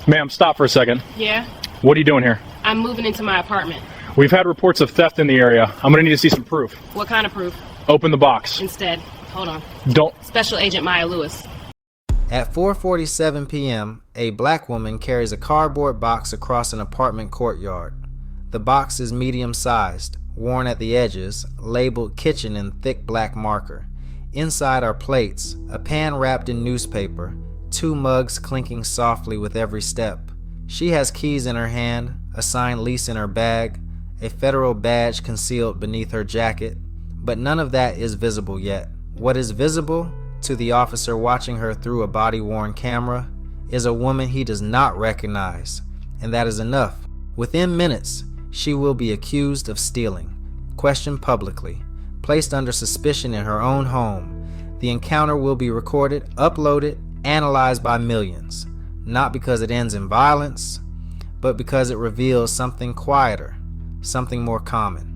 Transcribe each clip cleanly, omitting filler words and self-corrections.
Ma'am, stop for a second. Yeah? What are you doing here? I'm moving into my apartment. We've had reports of theft in the area. I'm gonna need to see some proof. What kind of proof? Open the box. Instead, hold on. Don't. Special Agent Maya Lewis. At 4:47 p.m., a black woman carries a cardboard box across an apartment courtyard. The box is medium-sized, worn at the edges, labeled kitchen in thick black marker. Inside are plates, a pan wrapped in newspaper, 2 mugs clinking softly with every step. She has keys in her hand, a signed lease in her bag, a federal badge concealed beneath her jacket, but none of that is visible yet. What is visible to the officer watching her through a body-worn camera is a woman he does not recognize, and that is enough. Within minutes, she will be accused of stealing, questioned publicly, placed under suspicion in her own home. The encounter will be recorded, uploaded, analyzed by millions, not because it ends in violence, but because it reveals something quieter, something more common.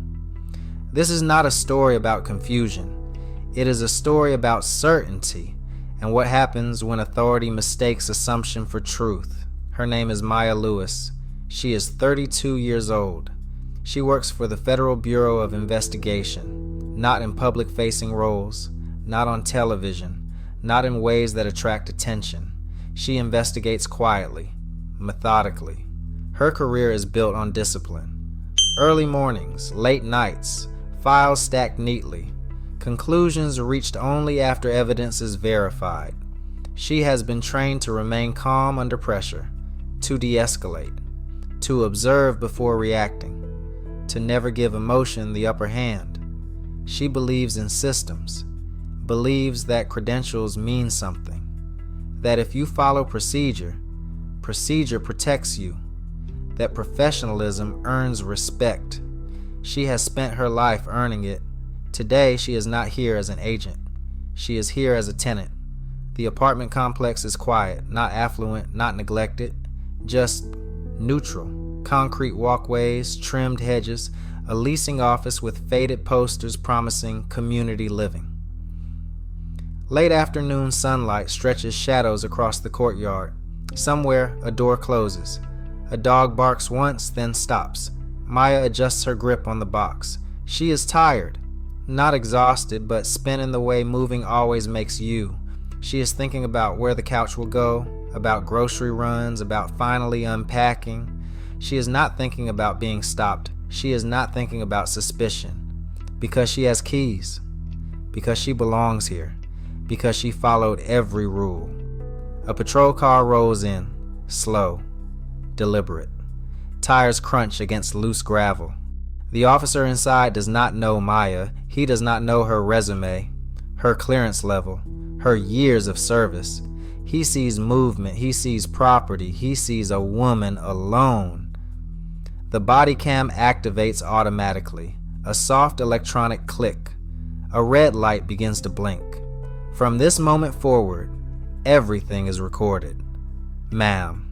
This is not a story about confusion. It is a story about certainty and what happens when authority mistakes assumption for truth. Her name is Maya Lewis. She is 32 years old. She works for the Federal Bureau of Investigation, not in public-facing roles, not on television, not in ways that attract attention. She investigates quietly, methodically. Her career is built on discipline. Early mornings, late nights, files stacked neatly. Conclusions reached only after evidence is verified. She has been trained to remain calm under pressure, to de-escalate, to observe before reacting, to never give emotion the upper hand. She believes in systems, believes that credentials mean something, that if you follow procedure, procedure protects you, that professionalism earns respect. She has spent her life earning it. Today, she is not here as an agent. She is here as a tenant. The apartment complex is quiet, not affluent, not neglected, just neutral. Concrete walkways, trimmed hedges, a leasing office with faded posters promising community living. Late afternoon sunlight stretches shadows across the courtyard. Somewhere, a door closes. A dog barks once, then stops. Maya adjusts her grip on the box. She is tired. Not exhausted, but spent in the way moving always makes you. She is thinking about where the couch will go, about grocery runs, about finally unpacking. She is not thinking about being stopped. She is not thinking about suspicion. Because she has keys. Because she belongs here. Because she followed every rule. A patrol car rolls in, slow, deliberate. Tires crunch against loose gravel. The officer inside does not know Maya. He does not know her resume, her clearance level, her years of service. He sees movement, he sees property, he sees a woman alone. The body cam activates automatically. A soft electronic click. A red light begins to blink. From this moment forward, everything is recorded. Ma'am.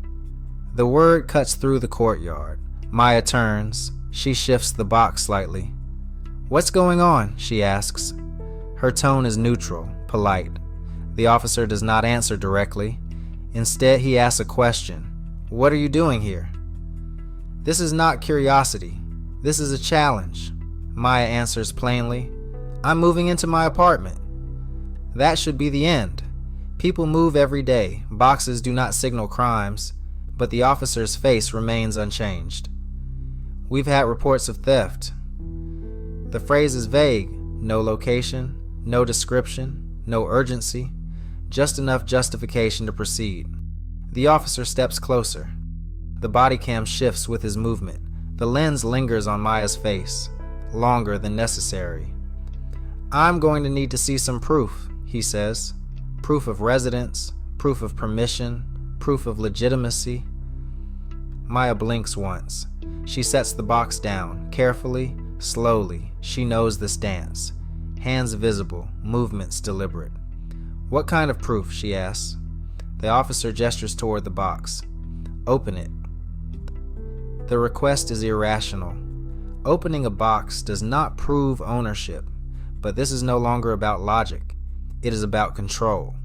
The word cuts through the courtyard. Maya turns. She shifts the box slightly. "What's going on?" she asks. Her tone is neutral, polite. The officer does not answer directly. Instead, he asks a question. "What are you doing here?" "This is not curiosity. This is a challenge." Maya answers plainly. "I'm moving into my apartment." That should be the end. People move every day. Boxes do not signal crimes, but the officer's face remains unchanged. "We've had reports of theft." The phrase is vague. No location, no description, no urgency, just enough justification to proceed. The officer steps closer. The body cam shifts with his movement. The lens lingers on Maya's face, longer than necessary. "I'm going to need to see some proof," he says. Proof of residence, proof of permission, proof of legitimacy. Maya blinks once. She sets the box down, carefully, slowly. She knows the stance. Hands visible, movements deliberate. "What kind of proof?" she asks. The officer gestures toward the box. "Open it." The request is irrational. Opening a box does not prove ownership, but this is no longer about logic. It is about control.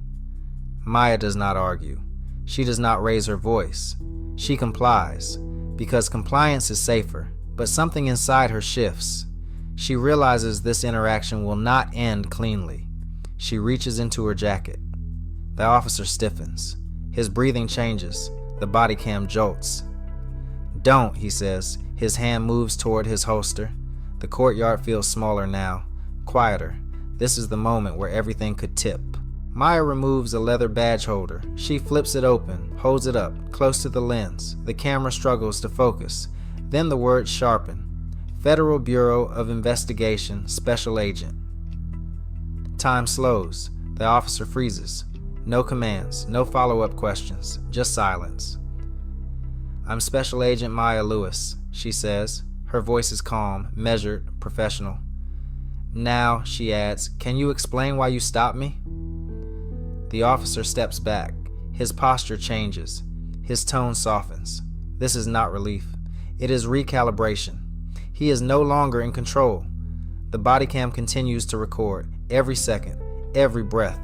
Maya does not argue. She does not raise her voice. She complies, because compliance is safer, but something inside her shifts. She realizes this interaction will not end cleanly. She reaches into her jacket. The officer stiffens. His breathing changes. The body cam jolts. "Don't," he says. His hand moves toward his holster. The courtyard feels smaller now, quieter. This is the moment where everything could tip. Maya removes a leather badge holder. She flips it open, holds it up, close to the lens. The camera struggles to focus. Then the words sharpen. Federal Bureau of Investigation, Special Agent. Time slows. The officer freezes. No commands, no follow-up questions, just silence. "I'm Special Agent Maya Lewis," she says. Her voice is calm, measured, professional. "Now," she adds, "can you explain why you stopped me?" The officer steps back. His posture changes. His tone softens. This is not relief. It is recalibration. He is no longer in control. The body cam continues to record every second, every breath.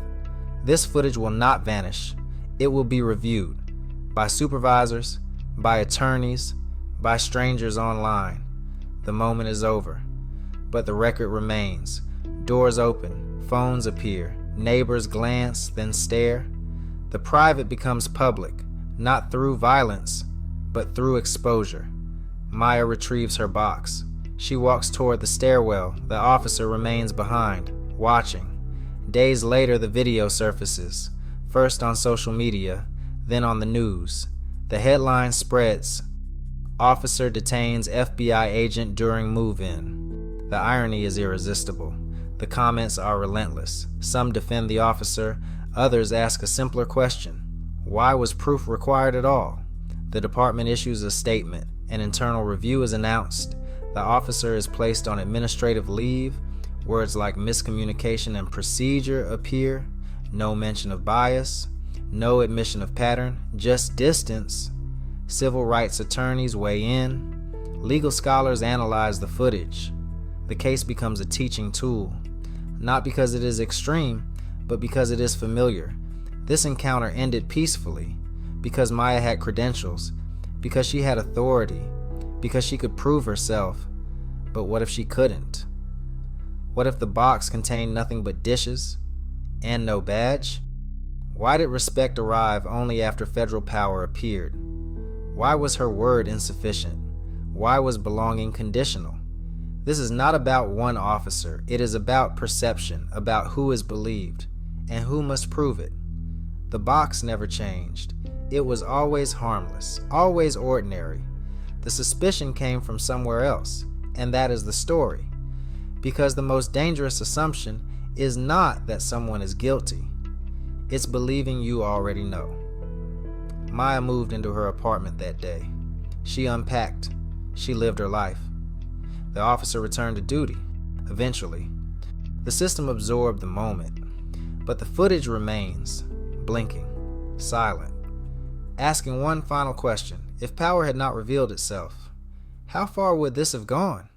This footage will not vanish. It will be reviewed by supervisors, by attorneys, by strangers online. The moment is over, but the record remains. Doors open, phones appear, neighbors glance, then stare. The private becomes public, not through violence, but through exposure. Maya retrieves her box. She walks toward the stairwell. The officer remains behind, watching. Days later, the video surfaces, first on social media, then on the news. The headline spreads, "Officer detains FBI agent during move-in." The irony is irresistible. The comments are relentless. Some defend the officer, others ask a simpler question. Why was proof required at all? The department issues a statement. An internal review is announced. The officer is placed on administrative leave. Words like miscommunication and procedure appear. No mention of bias. No admission of pattern. Just distance. Civil rights attorneys weigh in. Legal scholars analyze the footage. The case becomes a teaching tool. Not because it is extreme, but because it is familiar. This encounter ended peacefully. Because Maya had credentials. Because she had authority. Because she could prove herself. But what if she couldn't? What if the box contained nothing but dishes and no badge? Why did respect arrive only after federal power appeared? Why was her word insufficient? Why was belonging conditional? This is not about one officer. It is about perception, about who is believed, and who must prove it. The box never changed. It was always harmless, always ordinary. The suspicion came from somewhere else, and that is the story. Because the most dangerous assumption is not that someone is guilty. It's believing you already know. Maya moved into her apartment that day. She unpacked. She lived her life. The officer returned to duty, eventually. The system absorbed the moment, but the footage remains, blinking, silent, asking one final question. If power had not revealed itself, how far would this have gone?